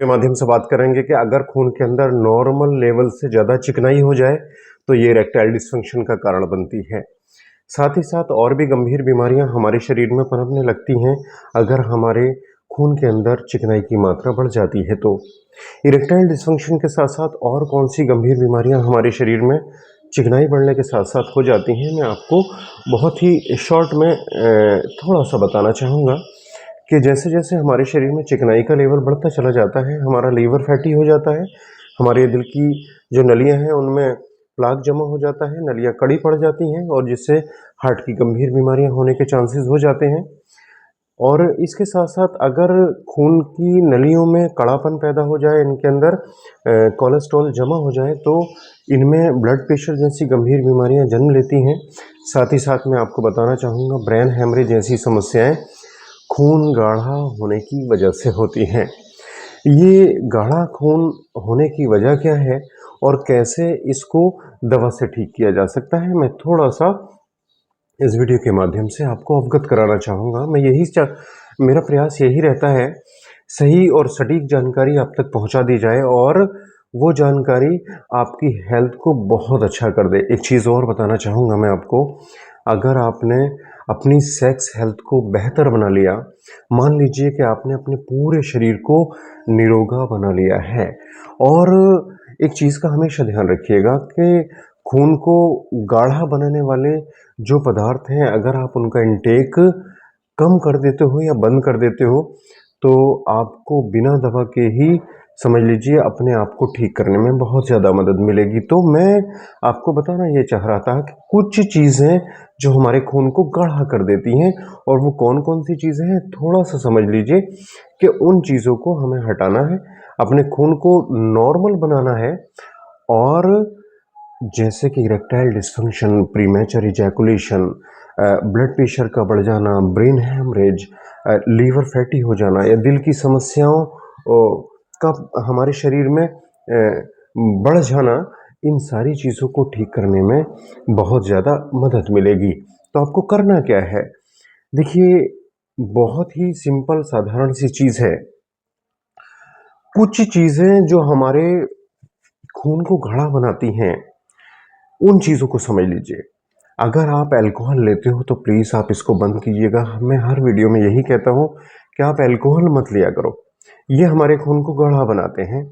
के माध्यम से बात करेंगे कि अगर खून के अंदर नॉर्मल लेवल से ज़्यादा चिकनाई हो जाए तो ये इरेक्टाइल डिस्फंक्शन का कारण बनती है। साथ ही साथ और भी गंभीर बीमारियां हमारे शरीर में पनपने लगती हैं अगर हमारे खून के अंदर चिकनाई की मात्रा बढ़ जाती है तो। इरेक्टाइल डिस्फंक्शन के साथ साथ और कौन सी गंभीर बीमारियां हमारे शरीर में चिकनाई बढ़ने के साथ साथ हो जाती हैं, मैं आपको बहुत ही शॉर्ट में थोड़ा सा बताना चाहूँगा कि जैसे जैसे हमारे शरीर में चिकनाई का लेवल बढ़ता चला जाता है, हमारा लीवर फैटी हो जाता है, हमारे दिल की जो नलियां हैं उनमें प्लाक जमा हो जाता है, नलियां कड़ी पड़ जाती हैं और जिससे हार्ट की गंभीर बीमारियां होने के चांसेस हो जाते हैं। और इसके साथ साथ अगर खून की नलियों में कड़ापन पैदा हो जाए, इनके अंदर कोलेस्ट्रॉल जमा हो जाए तो इनमें ब्लड प्रेशर जैसी गंभीर बीमारियां जन्म लेती हैं। साथ ही साथ मैं आपको बताना चाहूँगा ब्रेन हैमरेज जैसी समस्याएं खून गाढ़ा होने की वजह से होती हैं। ये गाढ़ा खून होने की वजह क्या है और कैसे इसको दवा से ठीक किया जा सकता है, मैं थोड़ा सा इस वीडियो के माध्यम से आपको अवगत कराना चाहूँगा। मेरा प्रयास यही रहता है सही और सटीक जानकारी आप तक पहुँचा दी जाए और वो जानकारी आपकी हेल्थ को बहुत अच्छा कर दे। एक चीज़ और बताना चाहूँगा मैं आपको, अगर आपने अपनी सेक्स हेल्थ को बेहतर बना लिया, मान लीजिए कि आपने अपने पूरे शरीर को निरोगा बना लिया है और एक चीज़ का हमेशा ध्यान रखिएगा कि खून को गाढ़ा बनाने वाले जो पदार्थ हैं अगर आप उनका इंटेक कम कर देते हो या बंद कर देते हो तो आपको बिना दवा के ही समझ लीजिए अपने आप को ठीक करने में बहुत ज़्यादा मदद मिलेगी। तो मैं आपको बताना ये चाह रहा था कि कुछ चीज़ें जो हमारे खून को गाढ़ा कर देती हैं और वो कौन कौन सी चीज़ें हैं थोड़ा सा समझ लीजिए कि उन चीज़ों को हमें हटाना है, अपने खून को नॉर्मल बनाना है। और जैसे कि erectile dysfunction, premature ejaculation, blood pressure का बढ़ जाना, ब्रेन हैमरेज, लीवर फैटी हो जाना या दिल की समस्याओं का हमारे शरीर में बढ़ जाना, इन सारी चीज़ों को ठीक करने में बहुत ज़्यादा मदद मिलेगी। तो आपको करना क्या है? देखिए, बहुत ही सिंपल साधारण सी चीज़ है। कुछ चीज़ें जो हमारे खून को गाढ़ा बनाती हैं उन चीज़ों को समझ लीजिए। अगर आप अल्कोहल लेते हो तो प्लीज़ आप इसको बंद कीजिएगा। मैं हर वीडियो में यही कहता हूँ कि आप अल्कोहल मत लिया करो, ये हमारे खून को गाढ़ा बनाते हैं।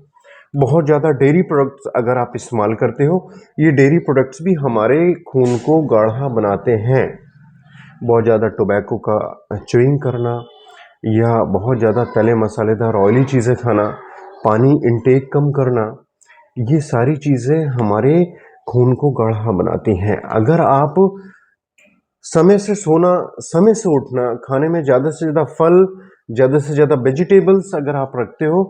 बहुत ज़्यादा डेयरी प्रोडक्ट्स अगर आप इस्तेमाल करते हो, ये डेयरी प्रोडक्ट्स भी हमारे खून को गाढ़ा बनाते हैं। बहुत ज़्यादा टोबैको का च्यूइंग करना या बहुत ज़्यादा तले मसालेदार ऑयली चीज़ें खाना, पानी इंटेक कम करना, ये सारी चीज़ें हमारे खून को गाढ़ा बनाती हैं। अगर आप समय से सोना, समय से उठना, खाने में ज़्यादा से ज़्यादा फल, ज़्यादा से ज़्यादा वेजिटेबल्स अगर आप रखते हो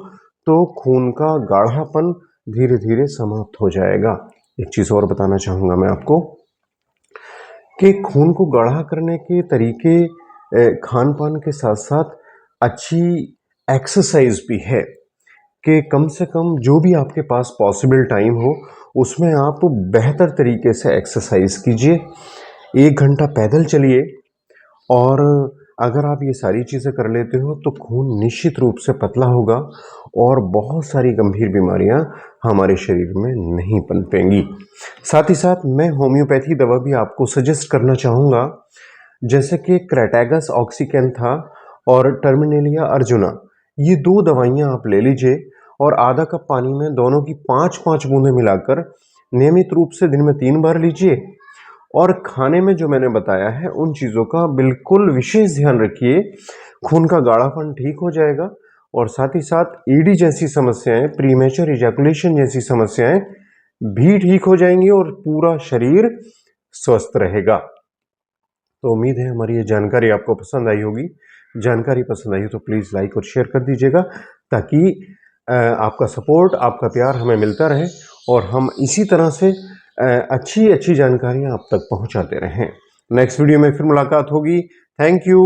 तो खून का गाढ़ापन धीरे धीरे समाप्त हो जाएगा। एक चीज़ और बताना चाहूँगा मैं आपको कि खून को गाढ़ा करने के तरीके खान पान के साथ साथ अच्छी एक्सरसाइज भी है कि कम से कम जो भी आपके पास पॉसिबल टाइम हो उसमें आप बेहतर तरीके से एक्सरसाइज कीजिए। 1 घंटा पैदल चलिए और अगर आप ये सारी चीज़ें कर लेते हो तो खून निश्चित रूप से पतला होगा और बहुत सारी गंभीर बीमारियां हमारे शरीर में नहीं पनपेंगी। साथ ही साथ मैं होम्योपैथी दवा भी आपको सजेस्ट करना चाहूँगा, जैसे कि क्रेटैगस ऑक्सीकेन था और टर्मिनेलिया अर्जुना। ये 2 दवाइयाँ आप ले लीजिए और आधा कप पानी में दोनों की 5-5 बूंदें मिलाकर नियमित रूप से दिन में 3 बार लीजिए और खाने में जो मैंने बताया है उन चीज़ों का बिल्कुल विशेष ध्यान रखिए। खून का गाढ़ापन ठीक हो जाएगा और साथ ही साथ ईडी जैसी समस्याएं, प्रीमेचर इजैकुलेशन जैसी समस्याएं भी ठीक हो जाएंगी और पूरा शरीर स्वस्थ रहेगा। तो उम्मीद है हमारी ये जानकारी आपको पसंद आई होगी। जानकारी पसंद आई हो तो प्लीज़ लाइक और शेयर कर दीजिएगा ताकि आपका सपोर्ट, आपका प्यार हमें मिलता रहे और हम इसी तरह से अच्छी अच्छी जानकारियाँ आप तक पहुँचाते रहें। नेक्स्ट वीडियो में फिर मुलाकात होगी। Thank you.